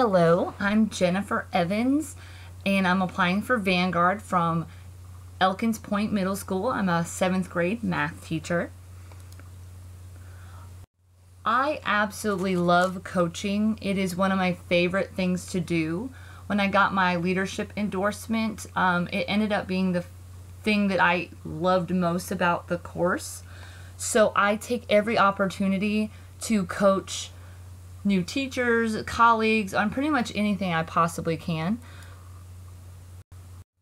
Hello, I'm Jennifer Evans, and I'm applying for Vanguard from Elkins Point Middle School. I'm a 7th grade math teacher. I absolutely love coaching. It is one of my favorite things to do. When I got my leadership endorsement, it ended up being the thing that I loved most about the course. So I take every opportunity to coach new teachers, colleagues, on pretty much anything I possibly can.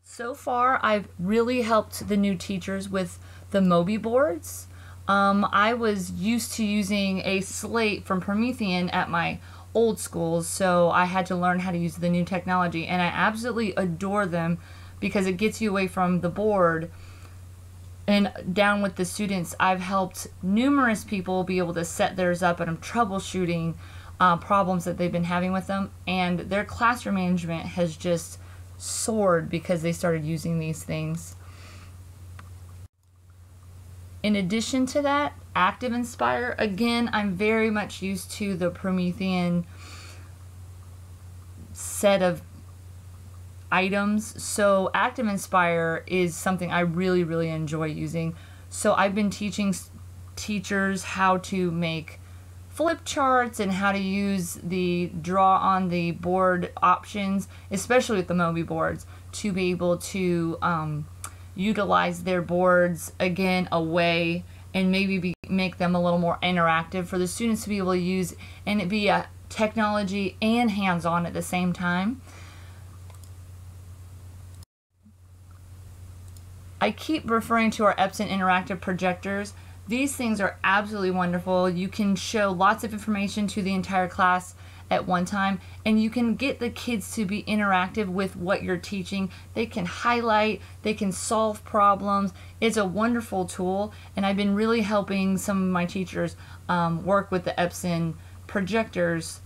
So far, I've really helped the new teachers with the Moby boards. I was used to using a slate from Promethean at my old schools, so I had to learn how to use the new technology, and I absolutely adore them because it gets you away from the board and down with the students. I've helped numerous people be able to set theirs up, and I'm troubleshooting problems that they've been having with them, and their classroom management has just soared because they started using these things. In addition to that, Active Inspire, again, I'm very much used to the Promethean set of items, so Active Inspire is something I really enjoy using. So I've been teaching teachers how to make flip charts and how to use the draw on the board options, especially with the Moby boards, to be able to utilize their boards again away and maybe make them a little more interactive for the students to be able to use, and it be a technology and hands-on at the same time. I keep referring to our Epson interactive projectors. These things are absolutely wonderful. You can show lots of information to the entire class at one time, and you can get the kids to be interactive with what you're teaching. They can highlight, they can solve problems. It's a wonderful tool, and I've been really helping some of my teachers work with the Epson projectors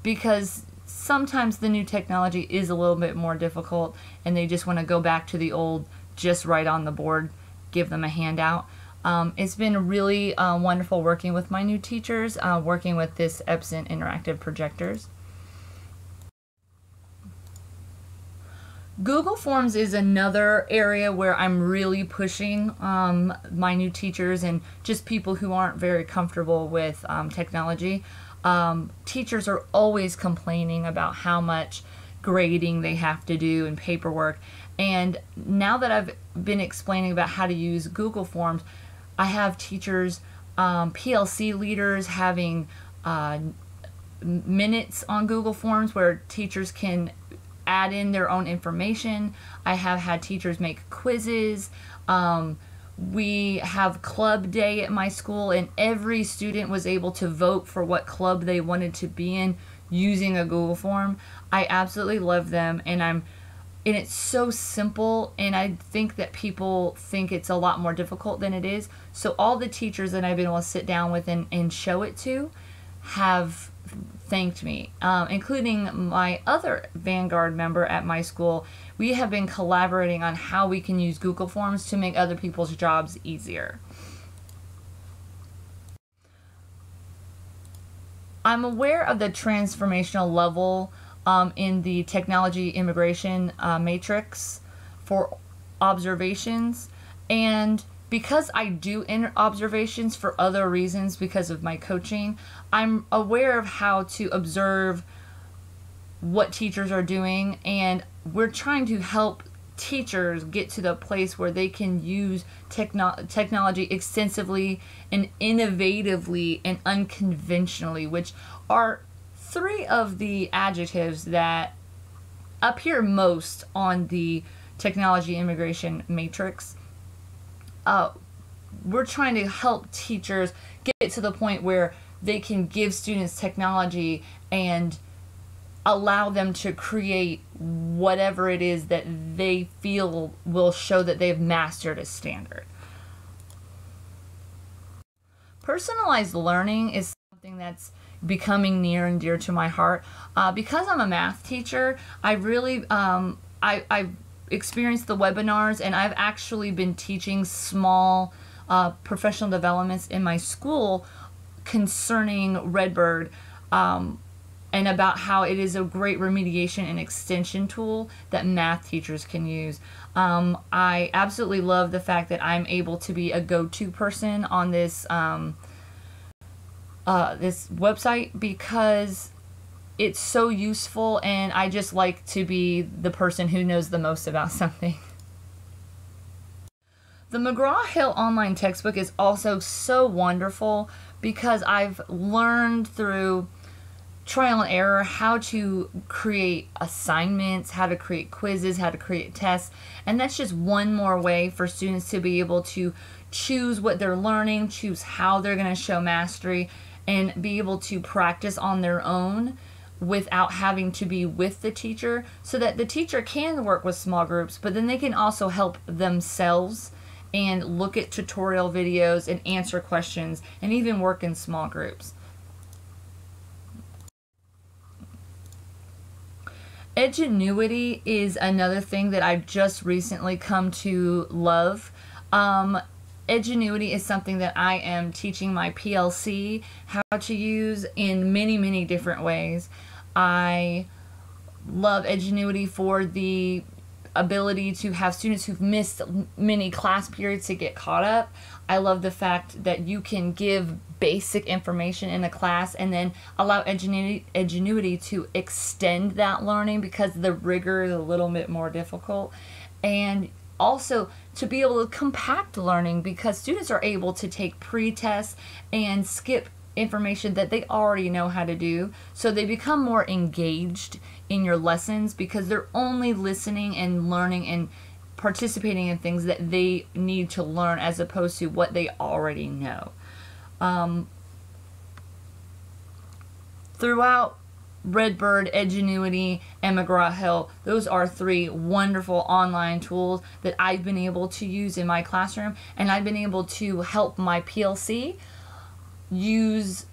because sometimes the new technology is a little bit more difficult and they just want to go back to the old, just write on the board, give them a handout. It's been really wonderful working with my new teachers, working with this Epson interactive projectors. Google Forms is another area where I'm really pushing my new teachers and just people who aren't very comfortable with technology. Teachers are always complaining about how much grading they have to do and paperwork, and now that I've been explaining about how to use Google Forms, I have teachers, PLC leaders having minutes on Google Forms where teachers can add in their own information. I have had teachers make quizzes. We have club day at my school, and every student was able to vote for what club they wanted to be in using a Google form. I absolutely love them, and it's so simple, and I think that people think it's a lot more difficult than it is. So all the teachers that I've been able to sit down with and show it to have thanked me, including my other Vanguard member at my school. We have been collaborating on how we can use Google Forms to make other people's jobs easier. I'm aware of the transformational level in the technology immigration matrix for observations, and because I do observations for other reasons because of my coaching, I'm aware of how to observe what teachers are doing, and we're trying to help teachers get to the place where they can use technology extensively and innovatively and unconventionally, which are three of the adjectives that appear most on the technology immigration matrix. We're trying to help teachers get to the point where they can give students technology and allow them to create whatever it is that they feel will show that they've mastered a standard. Personalized learning is something that's becoming near and dear to my heart. Because I'm a math teacher, I've experienced the webinars, and I've actually been teaching small professional developments in my school concerning Redbird. and about how it is a great remediation and extension tool that math teachers can use. I absolutely love the fact that I'm able to be a go-to person on this this website, because it's so useful, and I just like to be the person who knows the most about something. The McGraw-Hill online textbook is also so wonderful because I've learned through trial and error how to create assignments, how to create quizzes, how to create tests, and that's just one more way for students to be able to choose what they're learning, choose how they're going to show mastery, and be able to practice on their own without having to be with the teacher, so that the teacher can work with small groups, but then they can also help themselves and look at tutorial videos and answer questions and even work in small groups. Edgenuity is another thing that I've just recently come to love. Edgenuity is something that I am teaching my PLC how to use in many, many different ways. I love Edgenuity for the ability to have students who've missed many class periods to get caught up. I love the fact that you can give basic information in a class and then allow Edgenuity to extend that learning because the rigor is a little bit more difficult. And also to be able to compact learning, because students are able to take pre-tests and skip information that they already know how to do, so they become more engaged in your lessons because they're only listening and learning and participating in things that they need to learn as opposed to what they already know. Throughout Redbird, Edgenuity, and McGraw-Hill, those are three wonderful online tools that I've been able to use in my classroom, and I've been able to help my PLC use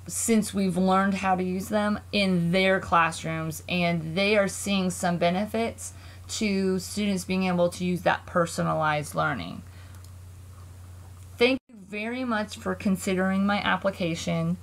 since we've learned how to use them in their classrooms, and they are seeing some benefits to students being able to use that personalized learning. Thank you very much for considering my application.